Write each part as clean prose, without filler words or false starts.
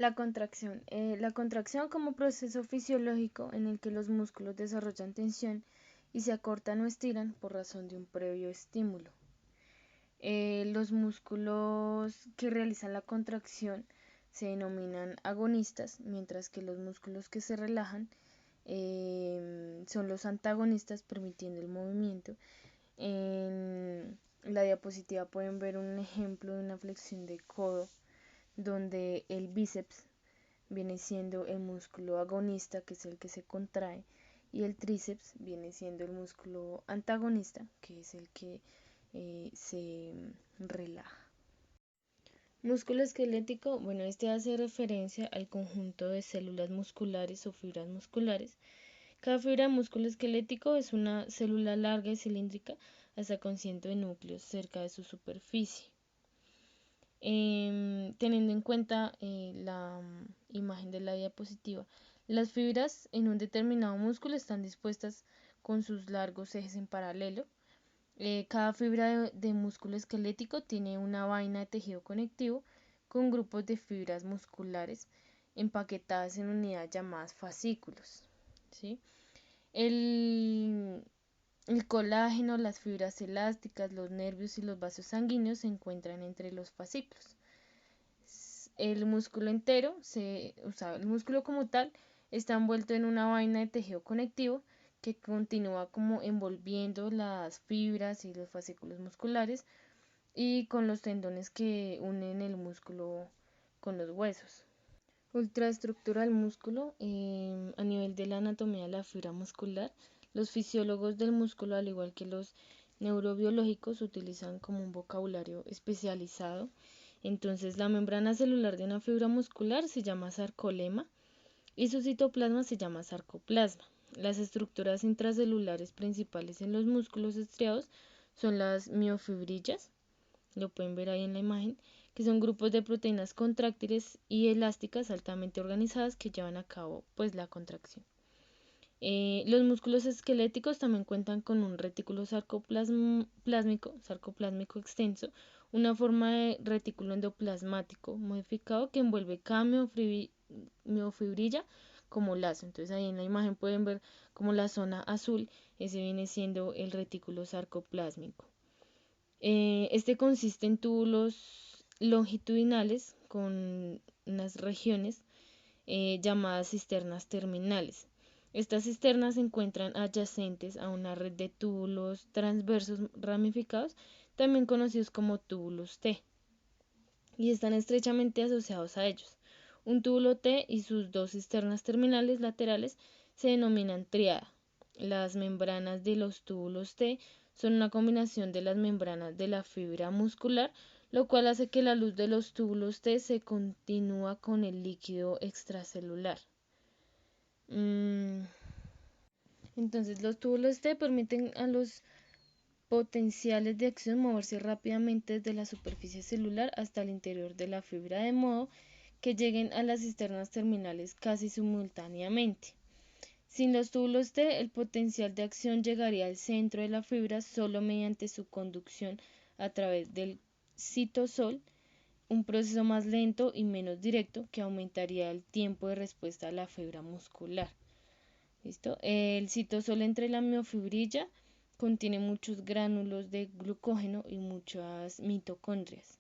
La contracción. La contracción como proceso fisiológico en el que los músculos desarrollan tensión y se acortan o estiran por razón de un previo estímulo. Los músculos que realizan la contracción se denominan agonistas, mientras que los músculos que se relajan son los antagonistas, permitiendo el movimiento. En la diapositiva pueden ver un ejemplo de una flexión de codo donde el bíceps viene siendo el músculo agonista, que es el que se contrae, y el tríceps viene siendo el músculo antagonista, que es el que se relaja. Músculo esquelético, bueno, este hace referencia al conjunto de células musculares o fibras musculares. Cada fibra de músculo esquelético es una célula larga y cilíndrica hasta con cientos de núcleos cerca de su superficie. Teniendo en cuenta la imagen de la diapositiva, las fibras en un determinado músculo están dispuestas con sus largos ejes en paralelo. Cada fibra de músculo esquelético tiene una vaina de tejido conectivo con grupos de fibras musculares empaquetadas en unidades llamadas fascículos, ¿sí? El, el colágeno, las fibras elásticas, los nervios y los vasos sanguíneos se encuentran entre los fascículos. El músculo entero, el músculo como tal, está envuelto en una vaina de tejido conectivo que continúa como envolviendo las fibras y los fascículos musculares y con los tendones que unen el músculo con los huesos. Ultraestructura del músculo. A nivel de la anatomía de la fibra muscular, los fisiólogos del músculo, al igual que los neurobiológicos, utilizan como un vocabulario especializado. Entonces, la membrana celular de una fibra muscular se llama sarcolema y su citoplasma se llama sarcoplasma. Las estructuras intracelulares principales en los músculos estriados son las miofibrillas, lo pueden ver ahí en la imagen, que son grupos de proteínas contráctiles y elásticas altamente organizadas que llevan a cabo pues la contracción. Los músculos esqueléticos también cuentan con un retículo sarcoplasmico extenso, una forma de retículo endoplasmático modificado que envuelve cada miofibrilla como lazo. Entonces ahí en la imagen pueden ver como la zona azul, ese viene siendo el retículo sarcoplásmico. Este consiste en túbulos longitudinales con unas regiones llamadas cisternas terminales. Estas cisternas se encuentran adyacentes a una red de túbulos transversos ramificados, también conocidos como túbulos T, y están estrechamente asociados a ellos. Un túbulo T y sus dos cisternas terminales laterales se denominan tríada. Las membranas de los túbulos T son una combinación de las membranas de la fibra muscular, lo cual hace que la luz de los túbulos T se continúa con el líquido extracelular. Entonces, los túbulos T permiten a los potenciales de acción moverse rápidamente desde la superficie celular hasta el interior de la fibra, de modo que lleguen a las cisternas terminales casi simultáneamente. Sin los túbulos T, el potencial de acción llegaría al centro de la fibra solo mediante su conducción a través del citosol, un proceso más lento y menos directo que aumentaría el tiempo de respuesta a la fibra muscular. ¿Listo? El citosol entre la miofibrilla contiene muchos gránulos de glucógeno y muchas mitocondrias.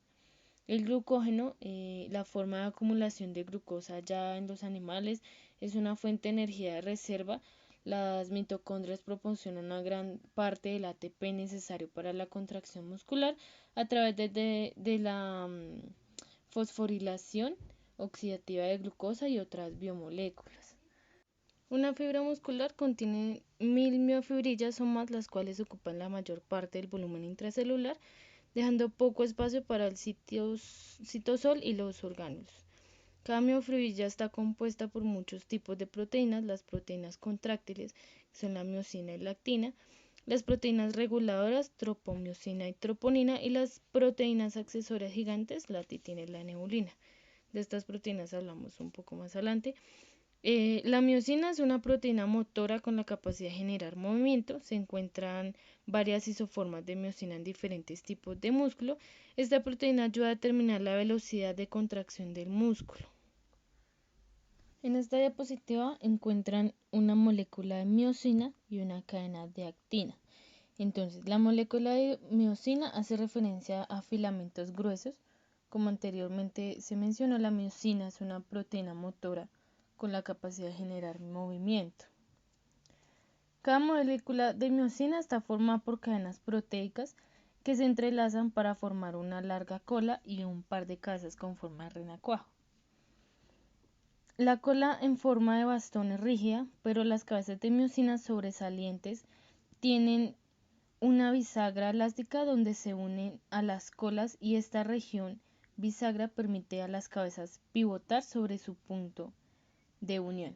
El glucógeno, la forma de acumulación de glucosa ya en los animales, es una fuente de energía de reserva. Las mitocondrias proporcionan una gran parte del ATP necesario para la contracción muscular a través de la fosforilación oxidativa de glucosa y otras biomoléculas. Una fibra muscular contiene 1000 miofibrillas o más, las cuales ocupan la mayor parte del volumen intracelular, dejando poco espacio para el citosol y los orgánulos. Cada miofibrilla está compuesta por muchos tipos de proteínas: las proteínas contráctiles, que son la miosina y la actina, las proteínas reguladoras, tropomiosina y troponina, y las proteínas accesorias gigantes, la titina y la neulina. De estas proteínas hablamos un poco más adelante. La miosina es una proteína motora con la capacidad de generar movimiento. Se encuentran varias isoformas de miosina en diferentes tipos de músculo. Esta proteína ayuda a determinar la velocidad de contracción del músculo. En esta diapositiva encuentran una molécula de miosina y una cadena de actina. Entonces, la molécula de miosina hace referencia a filamentos gruesos. Como anteriormente se mencionó, la miosina es una proteína motora con la capacidad de generar movimiento. Cada molécula de miosina está formada por cadenas proteicas que se entrelazan para formar una larga cola y un par de cabezas con forma de renacuajo. La cola en forma de bastón es rígida, pero las cabezas de miosina sobresalientes tienen una bisagra elástica donde se unen a las colas y esta región bisagra permite a las cabezas pivotar sobre su punto de unión,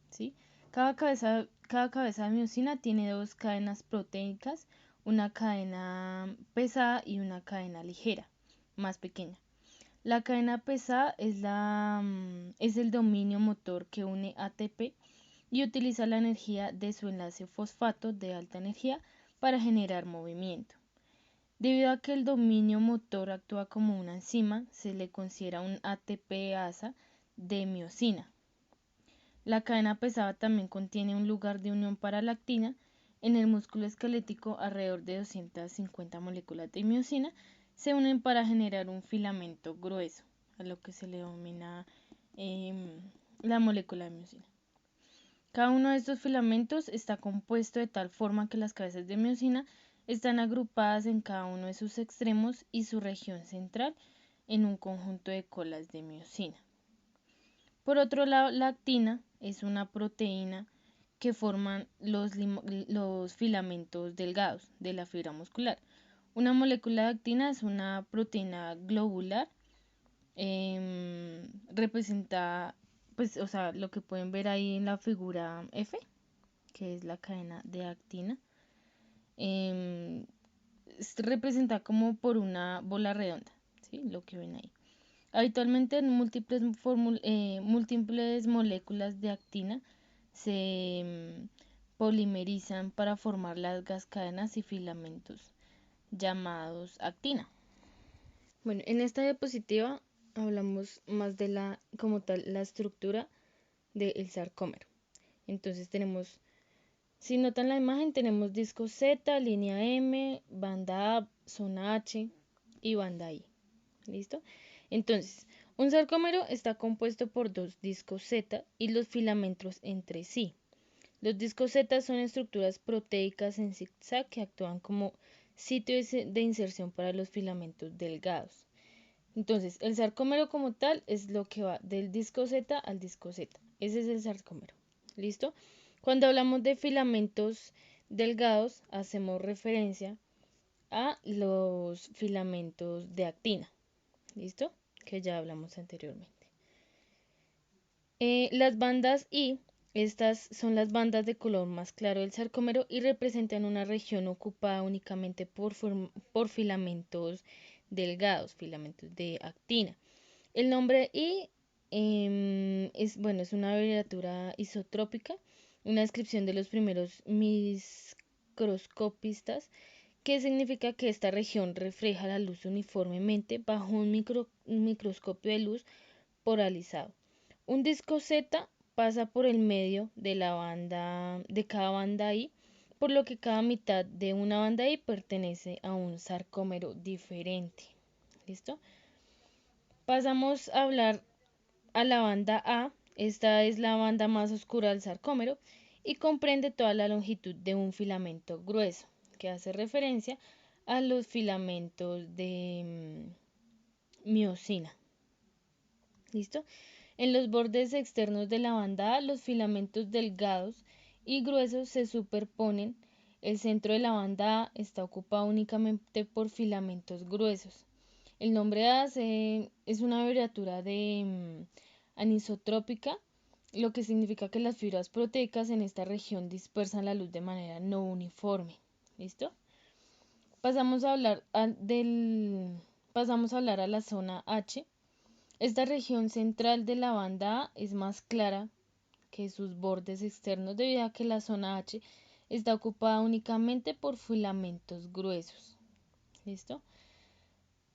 ¿sí? Cada cabeza de miosina tiene dos cadenas proteicas, una cadena pesada y una cadena ligera, más pequeña. La cadena pesada es el dominio motor que une ATP y utiliza la energía de su enlace fosfato de alta energía para generar movimiento. Debido a que el dominio motor actúa como una enzima, se le considera un ATPasa de miosina. La cadena pesada también contiene un lugar de unión para la actina. En el músculo esquelético, alrededor de 250 moléculas de miosina se unen para generar un filamento grueso, a lo que se le denomina la molécula de miosina. Cada uno de estos filamentos está compuesto de tal forma que las cabezas de miosina están agrupadas en cada uno de sus extremos y su región central en un conjunto de colas de miosina. Por otro lado, la actina es una proteína que forman los filamentos delgados de la fibra muscular. Una molécula de actina es una proteína globular representada, pues, o sea, lo que pueden ver ahí en la figura F, que es la cadena de actina, es representada como por una bola redonda, ¿sí? Lo que ven ahí. Habitualmente en múltiples moléculas de actina se polimerizan para formar largas cadenas y filamentos llamados actina. Bueno, en esta diapositiva hablamos más de como tal, la estructura del sarcómero. Entonces tenemos, si notan la imagen, tenemos disco Z, línea M, banda A, zona H y banda I. ¿Listo? Entonces, un sarcómero está compuesto por dos discos Z y los filamentos entre sí. Los discos Z son estructuras proteicas en zigzag que actúan como sitio de inserción para los filamentos delgados. Entonces, el sarcómero como tal es lo que va del disco Z al disco Z. Ese es el sarcómero. ¿Listo? Cuando hablamos de filamentos delgados, hacemos referencia a los filamentos de actina. ¿Listo? Que ya hablamos anteriormente. Las bandas I, estas son las bandas de color más claro del sarcómero y representan una región ocupada únicamente por filamentos delgados, filamentos de actina. El nombre I es una abreviatura isotrópica, una descripción de los primeros microscopistas, que significa que esta región refleja la luz uniformemente bajo un microscopio de luz polarizado. Un disco Z pasa por el medio de cada banda I, por lo que cada mitad de una banda I pertenece a un sarcómero diferente. ¿Listo? Pasamos a hablar a la banda A. Esta es la banda más oscura del sarcómero y comprende toda la longitud de un filamento grueso, que hace referencia a los filamentos de miosina. ¿Listo? En los bordes externos de la banda A, los filamentos delgados y gruesos se superponen. El centro de la banda A está ocupado únicamente por filamentos gruesos. El nombre A es una abreviatura de anisotrópica, lo que significa que las fibras proteicas en esta región dispersan la luz de manera no uniforme. ¿Listo? Pasamos a hablar a la zona H. Esta región central de la banda A es más clara que sus bordes externos debido a que la zona H está ocupada únicamente por filamentos gruesos. ¿Listo?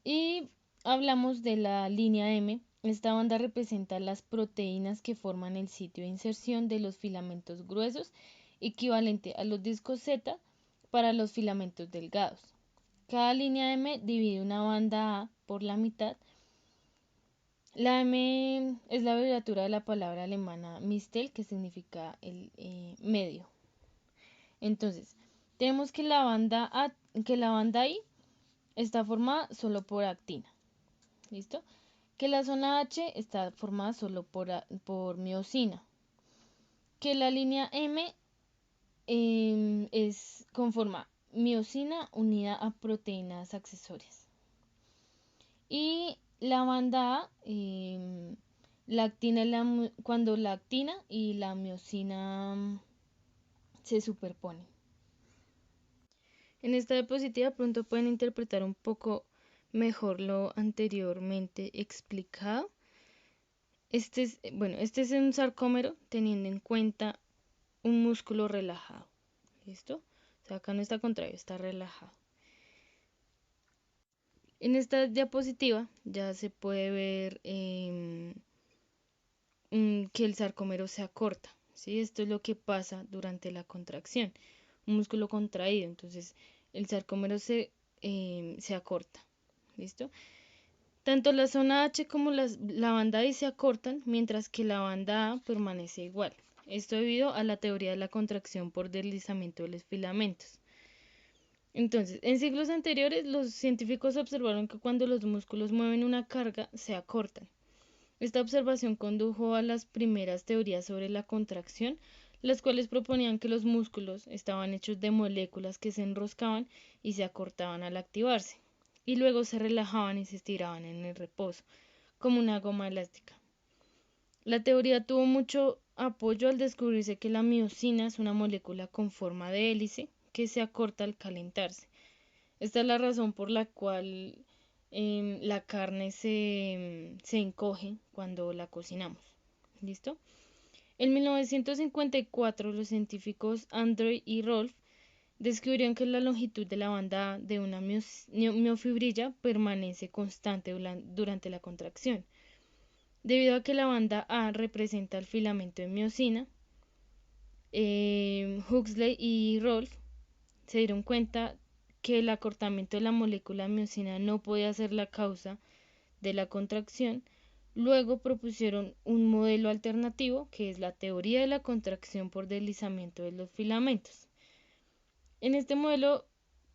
Y hablamos de la línea M. Esta banda representa las proteínas que forman el sitio de inserción de los filamentos gruesos, equivalente a los discos Z para los filamentos delgados. Cada línea M divide una banda A por la mitad. La M es la abreviatura de la palabra alemana Mistel, que significa el medio. Entonces, tenemos que que la banda I está formada solo por actina. ¿Listo? Que la zona H está formada solo por miosina. Que la línea M conforma miosina unida a proteínas accesorias. Y la banda A, cuando la actina y la miosina se superponen. En esta diapositiva pronto pueden interpretar un poco mejor lo anteriormente explicado. Este es un sarcómero teniendo en cuenta un músculo relajado. ¿Listo? O sea, acá no está contraído, está relajado. En esta diapositiva ya se puede ver que el sarcómero se acorta. ¿Sí? Esto es lo que pasa durante la contracción. Un músculo contraído, entonces el sarcómero se acorta. ¿Listo? Tanto la zona H como la banda I se acortan, mientras que la banda A permanece igual. Esto debido a la teoría de la contracción por deslizamiento de los filamentos. Entonces, en siglos anteriores, los científicos observaron que cuando los músculos mueven una carga, se acortan. Esta observación condujo a las primeras teorías sobre la contracción, las cuales proponían que los músculos estaban hechos de moléculas que se enroscaban y se acortaban al activarse, y luego se relajaban y se estiraban en el reposo, como una goma elástica. La teoría tuvo mucho apoyo al descubrirse que la miosina es una molécula con forma de hélice que se acorta al calentarse. Esta es la razón por la cual la carne se encoge cuando la cocinamos. ¿Listo? En 1954, los científicos Andre y Rolf descubrieron que la longitud de la banda de una miofibrilla permanece constante durante la contracción. Debido a que la banda A representa el filamento de miosina, Huxley y Rolf se dieron cuenta que el acortamiento de la molécula miosina no podía ser la causa de la contracción. Luego propusieron un modelo alternativo, que es la teoría de la contracción por deslizamiento de los filamentos. En este modelo,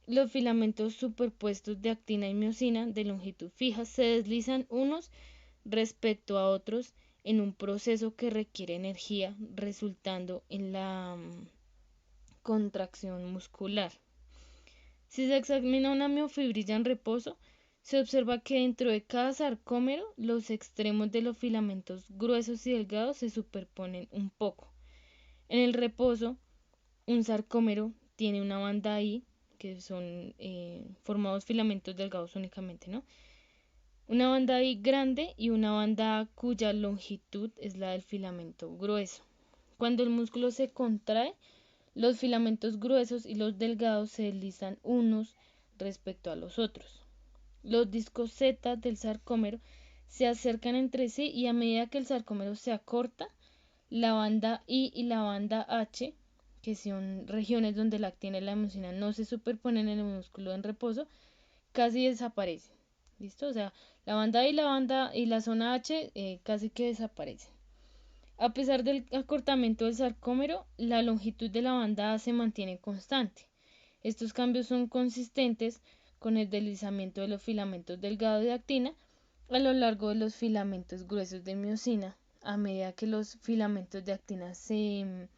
los filamentos superpuestos de actina y miosina de longitud fija se deslizan unos respecto a otros en un proceso que requiere energía, resultando en la contracción muscular. Si se examina una miofibrilla en reposo, se observa que dentro de cada sarcómero los extremos de los filamentos gruesos y delgados se superponen un poco. En el reposo, un sarcómero tiene una banda I, que son formados filamentos delgados únicamente, ¿no? Una banda I grande y una banda A cuya longitud es la del filamento grueso. Cuando el músculo se contrae, los filamentos gruesos y los delgados se deslizan unos respecto a los otros. Los discos Z del sarcómero se acercan entre sí y a medida que el sarcómero se acorta, la banda I y la banda H, que son regiones donde la actina y la miosina no se superponen en el músculo en reposo, casi desaparecen. ¿Listo? O sea, la banda I y la zona H casi que desaparecen. A pesar del acortamiento del sarcómero, la longitud de la banda A se mantiene constante. Estos cambios son consistentes con el deslizamiento de los filamentos delgados de actina a lo largo de los filamentos gruesos de miosina, a medida que los filamentos de actina se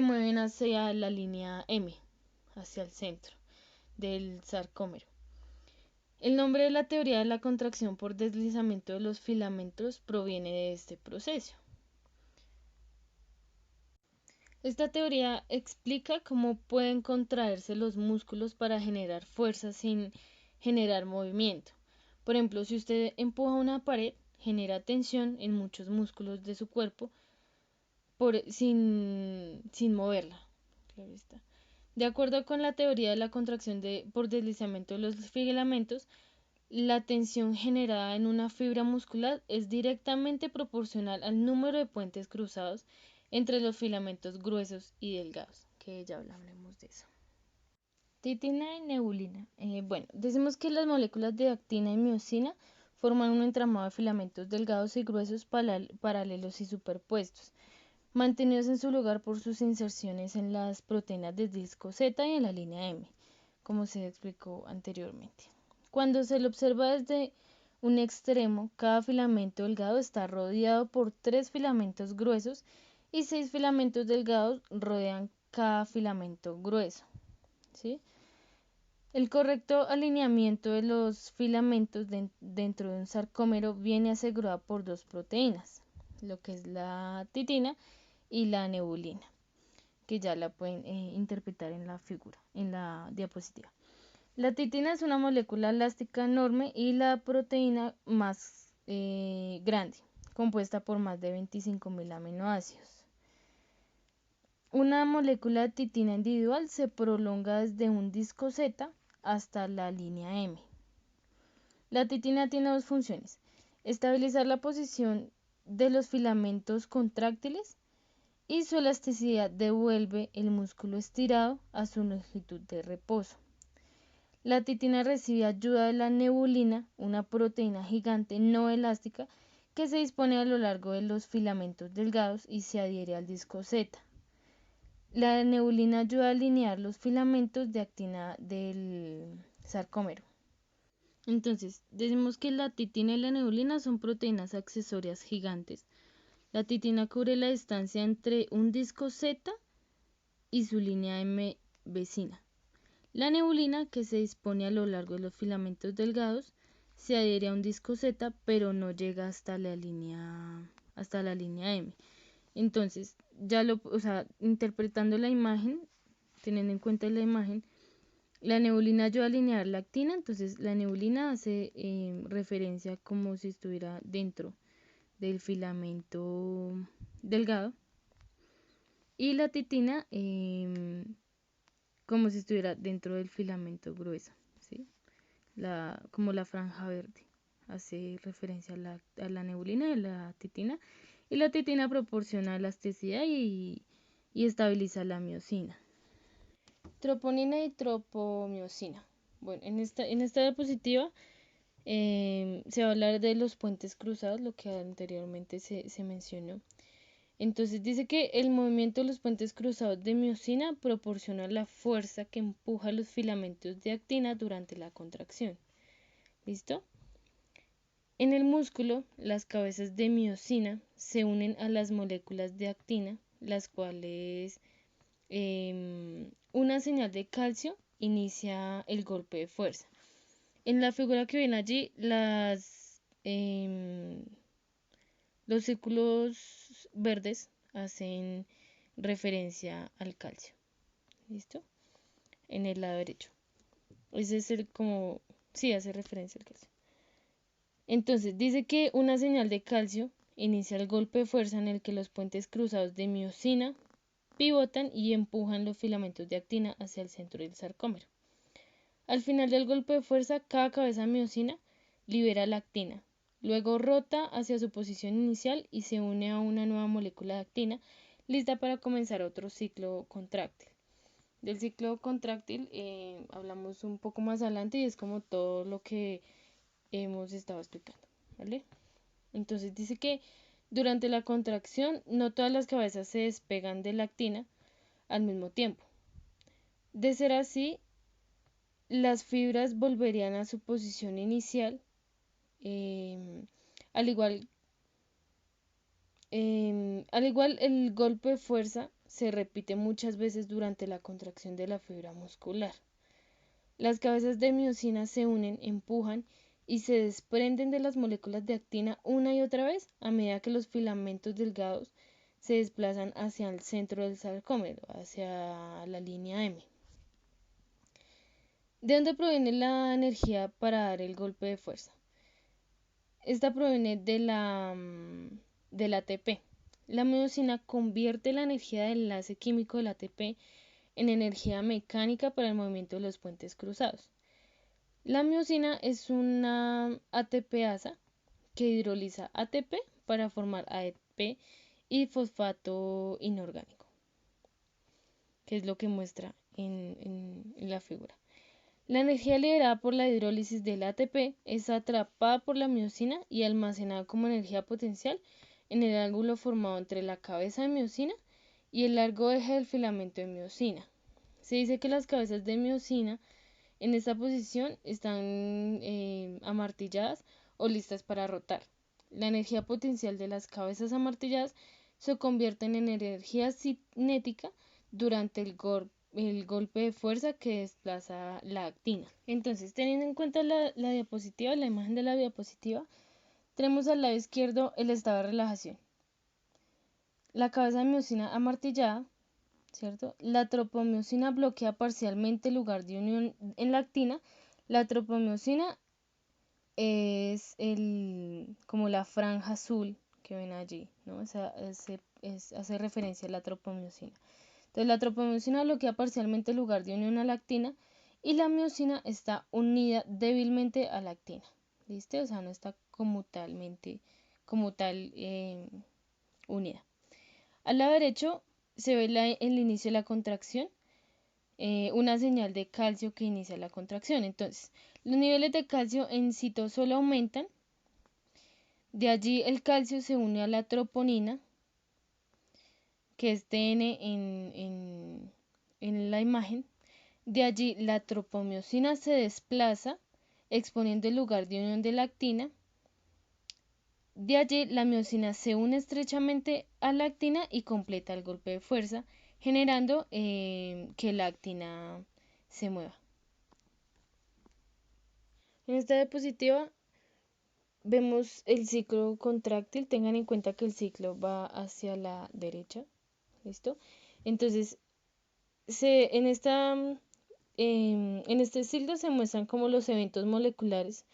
mueven hacia la línea M, hacia el centro del sarcómero. El nombre de la teoría de la contracción por deslizamiento de los filamentos proviene de este proceso. Esta teoría explica cómo pueden contraerse los músculos para generar fuerza sin generar movimiento. Por ejemplo, si usted empuja una pared, genera tensión en muchos músculos de su cuerpo sin moverla. Claro está. De acuerdo con la teoría de la contracción por deslizamiento de los filamentos, la tensión generada en una fibra muscular es directamente proporcional al número de puentes cruzados entre los filamentos gruesos y delgados, que ya hablaremos de eso. Titina y nebulina. Bueno, decimos que las moléculas de actina y miosina forman un entramado de filamentos delgados y gruesos paralelos y superpuestos, mantenidos en su lugar por sus inserciones en las proteínas del disco Z y en la línea M, como se explicó anteriormente. Cuando se lo observa desde un extremo, cada filamento delgado está rodeado por 3 filamentos gruesos y 6 filamentos delgados rodean cada filamento grueso, ¿sí? El correcto alineamiento de los filamentos dentro de un sarcómero viene asegurado por 2 proteínas, lo que es la titina y la nebulina, que ya la pueden interpretar en la figura, en la diapositiva. La titina es una molécula elástica enorme y la proteína más grande, compuesta por más de 25.000 aminoácidos. Una molécula de titina individual se prolonga desde un disco Z hasta la línea M. La titina tiene 2 funciones: estabilizar la posición de los filamentos contráctiles y su elasticidad devuelve el músculo estirado a su longitud de reposo. La titina recibe ayuda de la nebulina, una proteína gigante no elástica que se dispone a lo largo de los filamentos delgados y se adhiere al disco Z. La nebulina ayuda a alinear los filamentos de actina del sarcómero. Entonces, decimos que la titina y la nebulina son proteínas accesorias gigantes. La titina cubre la distancia entre un disco Z y su línea M vecina. La nebulina, que se dispone a lo largo de los filamentos delgados, se adhiere a un disco Z, pero no llega hasta la línea M. Entonces, interpretando la imagen, teniendo en cuenta la imagen, la nebulina ayuda a alinear la actina, entonces la nebulina hace referencia como si estuviera dentro del filamento delgado y la titina como si estuviera dentro del filamento grueso, ¿sí? Como la franja verde hace referencia a la nebulina y la titina, y la titina proporciona elasticidad y estabiliza la miosina. Troponina y tropomiosina. Bueno, en esta diapositiva se va a hablar de los puentes cruzados, lo que anteriormente se mencionó. Entonces dice que el movimiento de los puentes cruzados de miosina proporciona la fuerza que empuja los filamentos de actina durante la contracción. ¿Listo? En el músculo, las cabezas de miosina se unen a las moléculas de actina, las cuales una señal de calcio inicia el golpe de fuerza. En la figura que ven allí, los círculos verdes hacen referencia al calcio. ¿Listo? En el lado derecho. Ese es hace referencia al calcio. Entonces, dice que una señal de calcio inicia el golpe de fuerza en el que los puentes cruzados de miosina pivotan y empujan los filamentos de actina hacia el centro del sarcómero. Al final del golpe de fuerza, cada cabeza de miosina libera la actina. Luego rota hacia su posición inicial y se une a una nueva molécula de actina, lista para comenzar otro ciclo contráctil. Del ciclo contráctil hablamos un poco más adelante y es como todo lo que hemos estado explicando, ¿vale? Entonces dice que durante la contracción no todas las cabezas se despegan de la actina al mismo tiempo. De ser así, las fibras volverían a su posición inicial, al igual el golpe de fuerza se repite muchas veces durante la contracción de la fibra muscular. Las cabezas de miosina se unen, empujan y se desprenden de las moléculas de actina una y otra vez a medida que los filamentos delgados se desplazan hacia el centro del sarcómero, hacia la línea M. ¿De dónde proviene la energía para dar el golpe de fuerza? Esta proviene del ATP. La miosina convierte la energía del enlace químico del ATP en energía mecánica para el movimiento de los puentes cruzados. La miosina es una ATPasa que hidroliza ATP para formar ADP y fosfato inorgánico, que es lo que muestra en la figura. La energía liberada por la hidrólisis del ATP es atrapada por la miosina y almacenada como energía potencial en el ángulo formado entre la cabeza de miosina y el largo eje del filamento de miosina. Se dice que las cabezas de miosina en esta posición están amartilladas o listas para rotar. La energía potencial de las cabezas amartilladas se convierte en energía cinética durante el golpe de fuerza que desplaza la actina. Entonces, teniendo en cuenta la diapositiva, la imagen de la diapositiva, tenemos al lado izquierdo el estado de relajación. La cabeza de miosina amartillada, ¿cierto? La tropomiosina bloquea parcialmente el lugar de unión en la actina. La tropomiosina es como la franja azul que ven allí, ¿no? Hace referencia a la tropomiosina. Entonces, la tropomiosina bloquea parcialmente el lugar de unión a la actina y la miosina está unida débilmente a la actina. ¿Listo? O sea, no está como tal unida. Al lado derecho se ve el inicio de la contracción, una señal de calcio que inicia la contracción. Entonces, los niveles de calcio en citosol aumentan. De allí el calcio se une a la troponina, que es TN en la imagen. De allí la tropomiosina se desplaza, exponiendo el lugar de unión de la actina. De allí la miosina se une estrechamente a la actina y completa el golpe de fuerza, generando que la actina se mueva. En esta diapositiva vemos el ciclo contráctil. Tengan en cuenta que el ciclo va hacia la derecha. ¿Listo? Entonces, en este ciclo se muestran como los eventos moleculares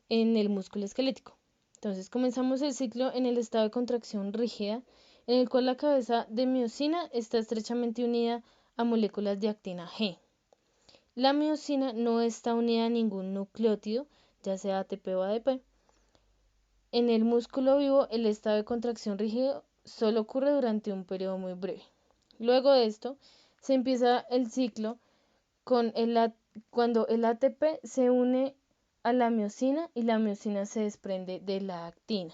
en el músculo esquelético. Entonces, comenzamos el ciclo en el estado de contracción rígida, en el cual la cabeza de miosina está estrechamente unida a moléculas de actina G. La miosina no está unida a ningún nucleótido, ya sea ATP o ADP. En el músculo vivo, el estado de contracción rígido solo ocurre durante un periodo muy breve. Luego de esto, se empieza el ciclo cuando el ATP se une a la miosina y la miosina se desprende de la actina.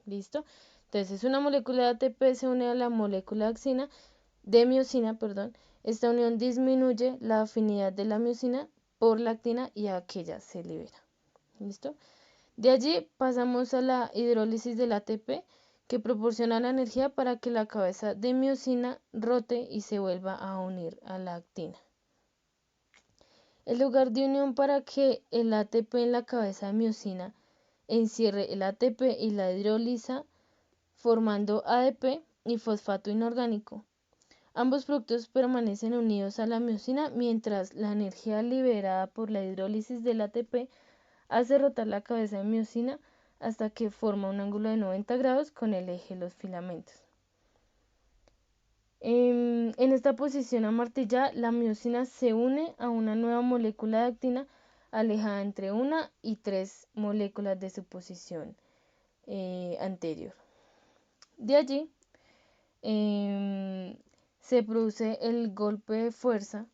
¿Listo? Entonces, una molécula de ATP se une a la molécula de miosina. Esta unión disminuye la afinidad de la miosina por la actina y aquella se libera. ¿Listo? De allí pasamos a la hidrólisis del ATP, que proporciona la energía para que la cabeza de miosina rote y se vuelva a unir a la actina. El lugar de unión para que el ATP en la cabeza de miosina encierre el ATP y la hidróliza, formando ADP y fosfato inorgánico. Ambos productos permanecen unidos a la miosina mientras la energía liberada por la hidrólisis del ATP hace rotar la cabeza de miosina hasta que forma un ángulo de 90 grados con el eje de los filamentos. En esta posición amartillada, la miosina se une a una nueva molécula de actina alejada entre 1 y 3 moléculas de su posición anterior. De allí se produce el golpe de fuerza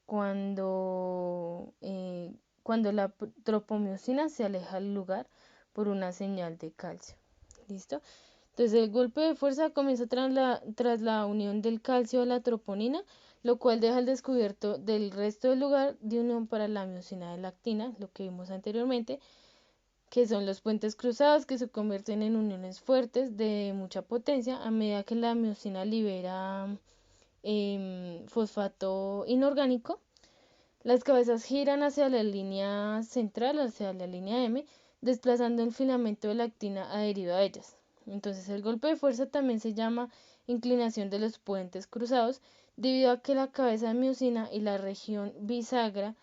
cuando la tropomiosina se aleja del lugar por una señal de calcio. ¿Listo? Entonces el golpe de fuerza comienza tras la unión del calcio a la troponina, lo cual deja al descubierto del resto del lugar de unión para la miosina de la actina, lo que vimos anteriormente, que son los puentes cruzados que se convierten en uniones fuertes de mucha potencia a medida que la miosina libera fosfato inorgánico. Las cabezas giran hacia la línea central, hacia la línea M, desplazando el filamento de la actina adherido a ellas. Entonces el golpe de fuerza también se llama inclinación de los puentes cruzados, debido a que la cabeza de miosina y la región bisagra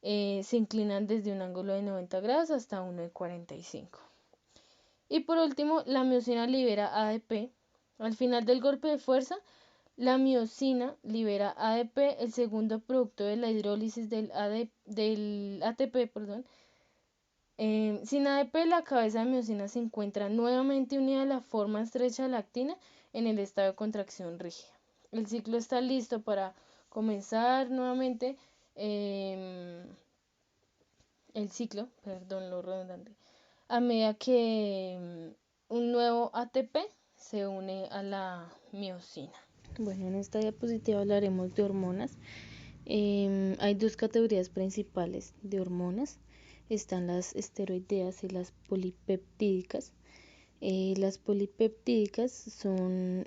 se inclinan desde un ángulo de 90 grados hasta uno de 45. Y por último, la miosina libera ADP. Al final del golpe de fuerza, La miosina libera ADP, el segundo producto de la hidrólisis del ATP, perdón. Sin ADP, la cabeza de miosina se encuentra nuevamente unida a la forma estrecha de la actina en el estado de contracción rígida. El ciclo está listo para comenzar nuevamente el ciclo, perdón lo redundante, a medida que un nuevo ATP se une a la miosina. Bueno, en esta diapositiva hablaremos de hormonas. Hay dos categorías principales de hormonas. Están las esteroideas y las polipeptídicas. Las polipeptídicas son,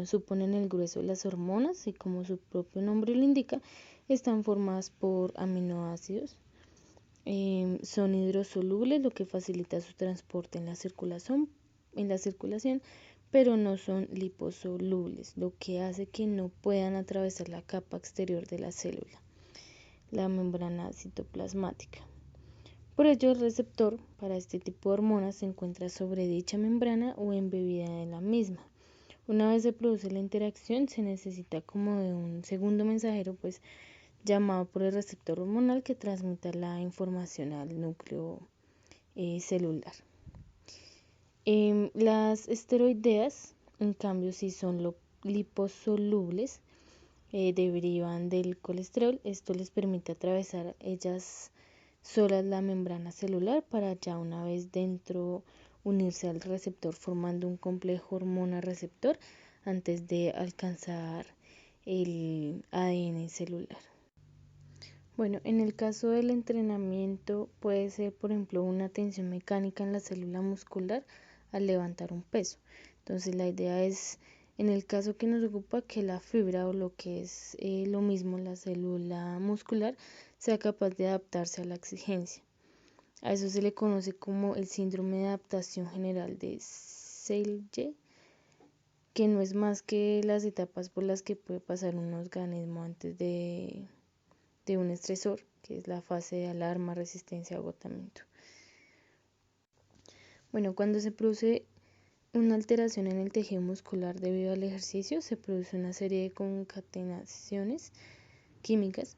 suponen el grueso de las hormonas y, como su propio nombre lo indica, están formadas por aminoácidos. Son hidrosolubles, lo que facilita su transporte en la circulación, pero no son liposolubles, lo que hace que no puedan atravesar la capa exterior de la célula, la membrana citoplasmática. Por ello, el receptor para este tipo de hormonas se encuentra sobre dicha membrana o embebida en la misma. Una vez se produce la interacción, se necesita como de un segundo mensajero, pues llamado por el receptor hormonal, que transmita la información al núcleo celular. Las esteroideas, en cambio, si son liposolubles, derivan del colesterol. Esto les permite atravesar ellas solas la membrana celular para ya una vez dentro unirse al receptor formando un complejo hormona-receptor antes de alcanzar el ADN celular. Bueno, en el caso del entrenamiento puede ser, por ejemplo, una tensión mecánica en la célula muscular al levantar un peso. Entonces la idea es, en el caso que nos ocupa, que la fibra, o lo que es lo mismo, la célula muscular, sea capaz de adaptarse a la exigencia. A eso se le conoce como el síndrome de adaptación general de Selye, que no es más que las etapas por las que puede pasar un organismo antes de un estresor, que es la fase de alarma, resistencia, agotamiento. Bueno, cuando se produce una alteración en el tejido muscular debido al ejercicio, se produce una serie de concatenaciones químicas,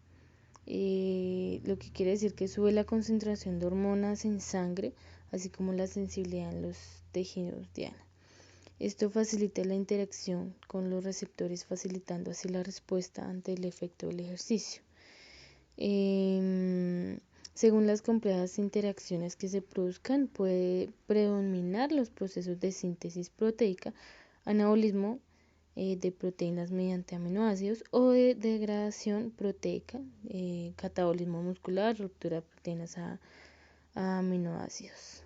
lo que quiere decir que sube la concentración de hormonas en sangre, así como la sensibilidad en los tejidos diana. Esto facilita la interacción con los receptores, facilitando así la respuesta ante el efecto del ejercicio. Según las complejas interacciones que se produzcan, puede predominar los procesos de síntesis proteica, anabolismo de proteínas mediante aminoácidos, o de degradación proteica, catabolismo muscular, ruptura de proteínas a aminoácidos.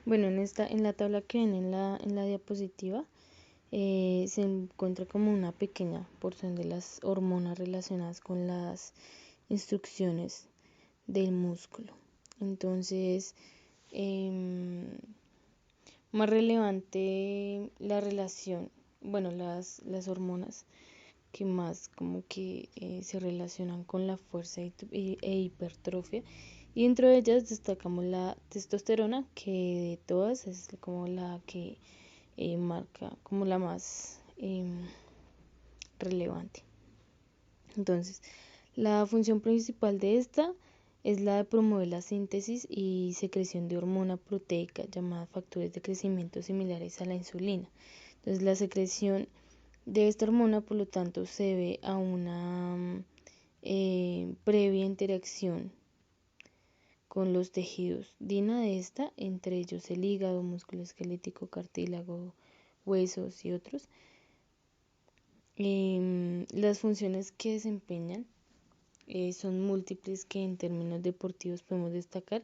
Bueno, en la tabla que ven en la diapositiva, se encuentra como una pequeña porción de las hormonas relacionadas con las instrucciones del músculo. Entonces, más relevante la relación, las hormonas que más como que se relacionan con la fuerza e hipertrofia, y dentro de ellas destacamos la testosterona, que de todas es como la que marca como la más relevante. Entonces, la función principal de esta es la de promover la síntesis y secreción de hormona proteica llamada factores de crecimiento similares a la insulina. Entonces, la secreción de esta hormona, por lo tanto, se debe a una previa interacción con los tejidos DINA de esta, entre ellos el hígado, músculo esquelético, cartílago, huesos y otros. Las funciones que desempeñan son múltiples, que en términos deportivos podemos destacar.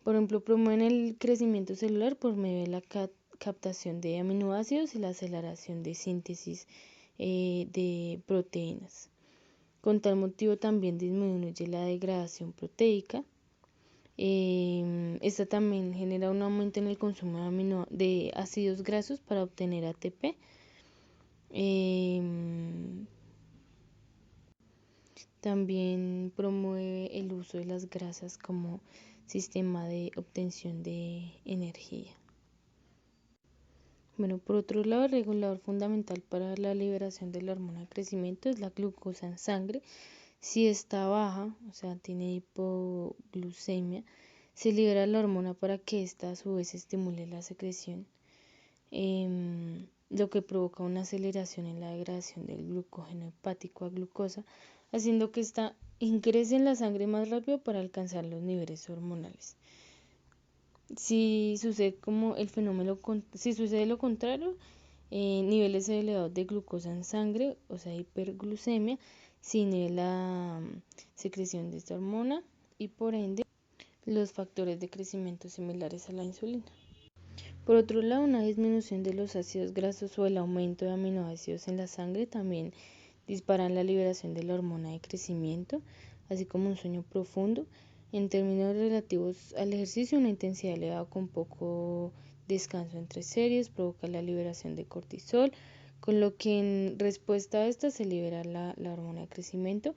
Por ejemplo, promueven el crecimiento celular por medio de la captación de aminoácidos y la aceleración de síntesis de proteínas. Con tal motivo también disminuye la degradación proteica. Esta también genera un aumento en el consumo de ácidos grasos para obtener ATP. También promueve el uso de las grasas como sistema de obtención de energía. Bueno, por otro lado, el regulador fundamental para la liberación de la hormona de crecimiento es la glucosa en sangre. Si está baja, o sea, tiene hipoglucemia, se libera la hormona para que ésta a su vez estimule la secreción, lo que provoca una aceleración en la degradación del glucógeno hepático a glucosa, haciendo que ésta ingrese en la sangre más rápido para alcanzar los niveles hormonales. Si sucede lo contrario, niveles elevados de glucosa en sangre, o sea, hiperglucemia, se inhibe la secreción de esta hormona y por ende los factores de crecimiento similares a la insulina. Por otro lado, una disminución de los ácidos grasos o el aumento de aminoácidos en la sangre también disparan la liberación de la hormona de crecimiento, así como un sueño profundo. En términos relativos al ejercicio, una intensidad elevada con poco descanso entre series provoca la liberación de cortisol, con lo que en respuesta a esta se libera la hormona de crecimiento.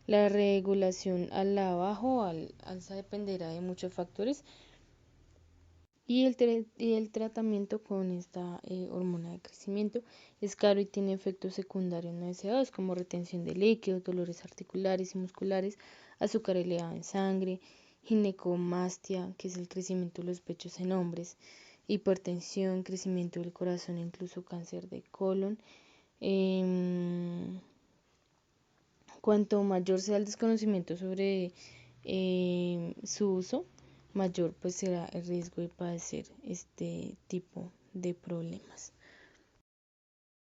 La regulación a la baja o alza dependerá de muchos factores y el tratamiento con esta hormona de crecimiento es caro y tiene efectos secundarios no deseados como retención de líquidos, dolores articulares y musculares, azúcar elevado en sangre, ginecomastia, que es el crecimiento de los pechos en hombres, hipertensión, crecimiento del corazón e incluso cáncer de colon. Cuanto mayor sea el desconocimiento sobre su uso, mayor pues será el riesgo de padecer este tipo de problemas.